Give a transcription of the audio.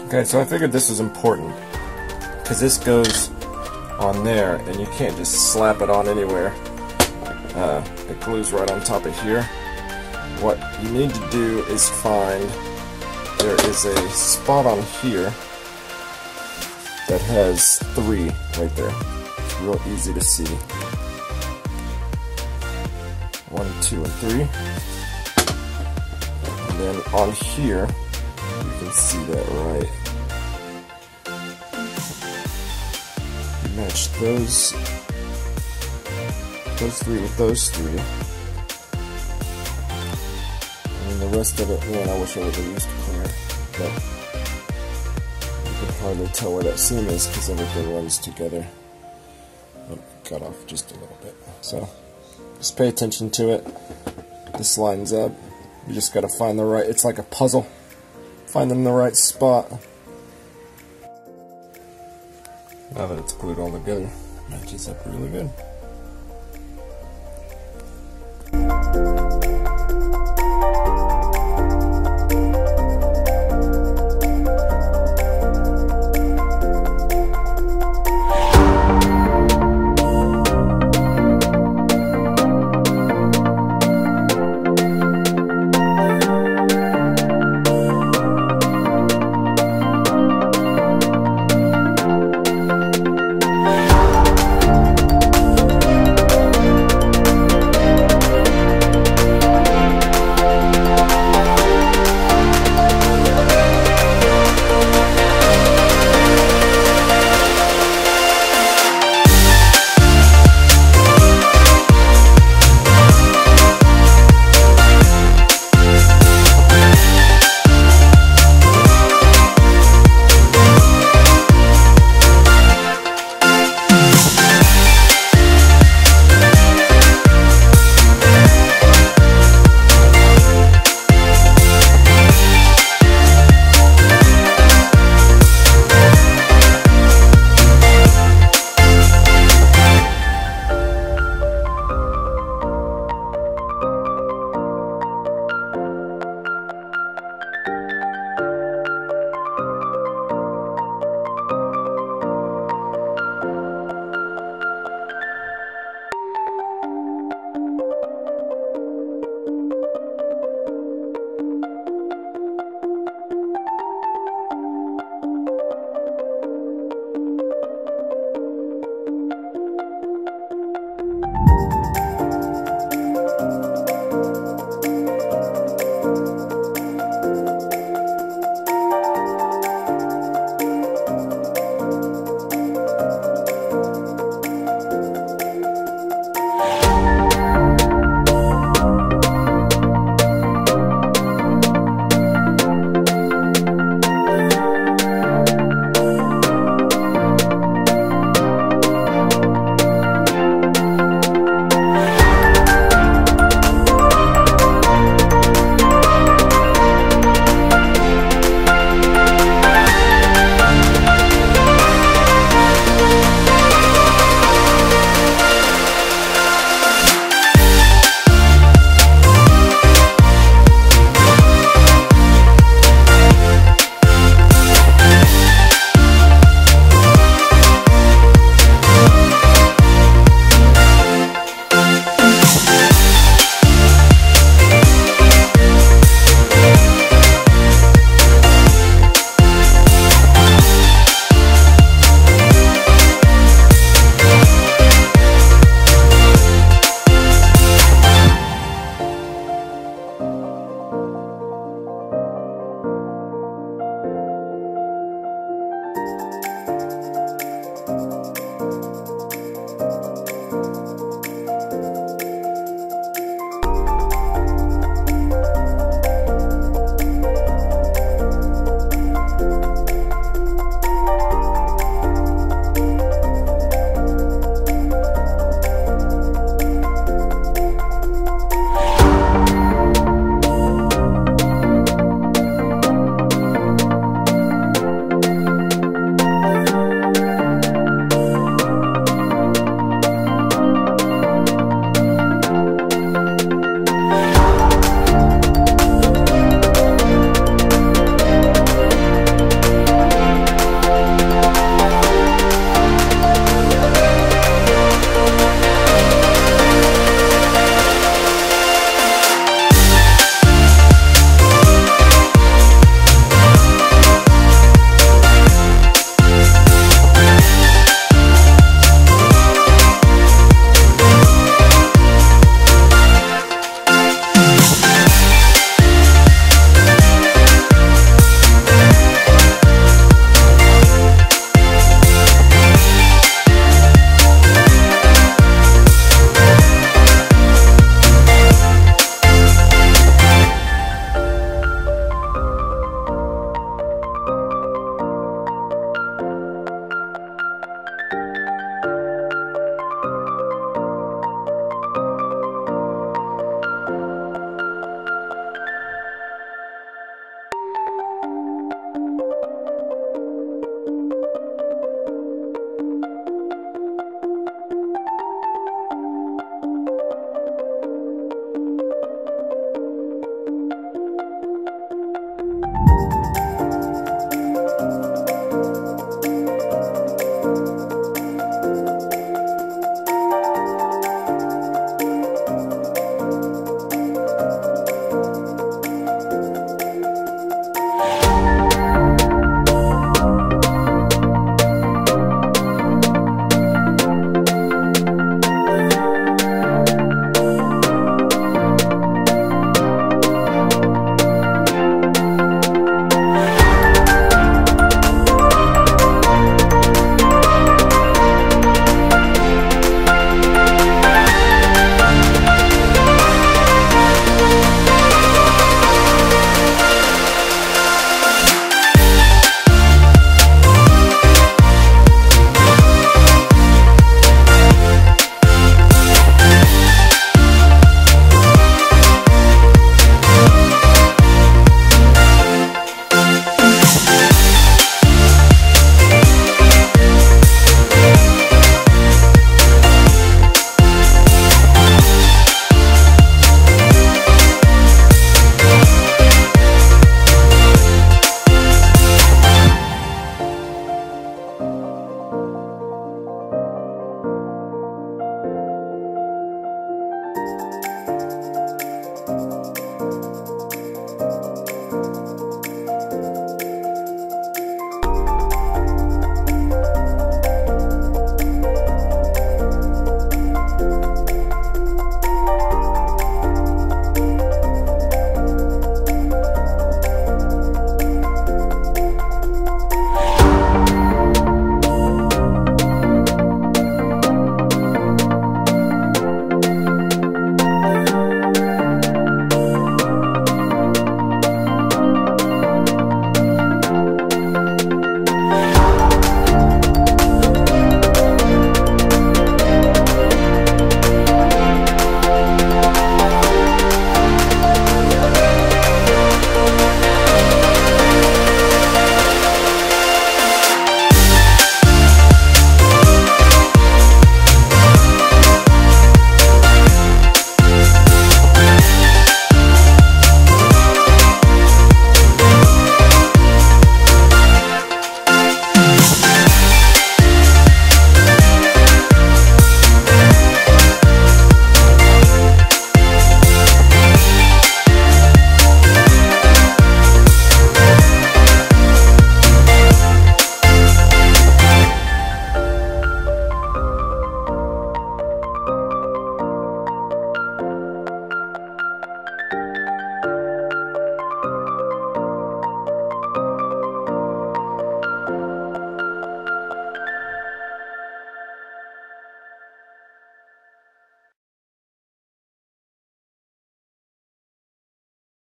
Okay, so I figured this was important because this goes on there and you can't just slap it on anywhere. It glues right on top of here. What you need to do is find, there is a spot on here that has 3 right there. It's real easy to see. 1, 2, and 3. And then on here, you can see that right. You match those 3 with those 3. And the rest of it, man, I wish I would have used clear, but you can hardly tell where that seam is because everything runs together. Oh, cut off just a little bit. So just pay attention to it. This lines up. You just gotta find the right, it's like a puzzle. Find them in the right spot. Now that it's glued all together, matches up really good.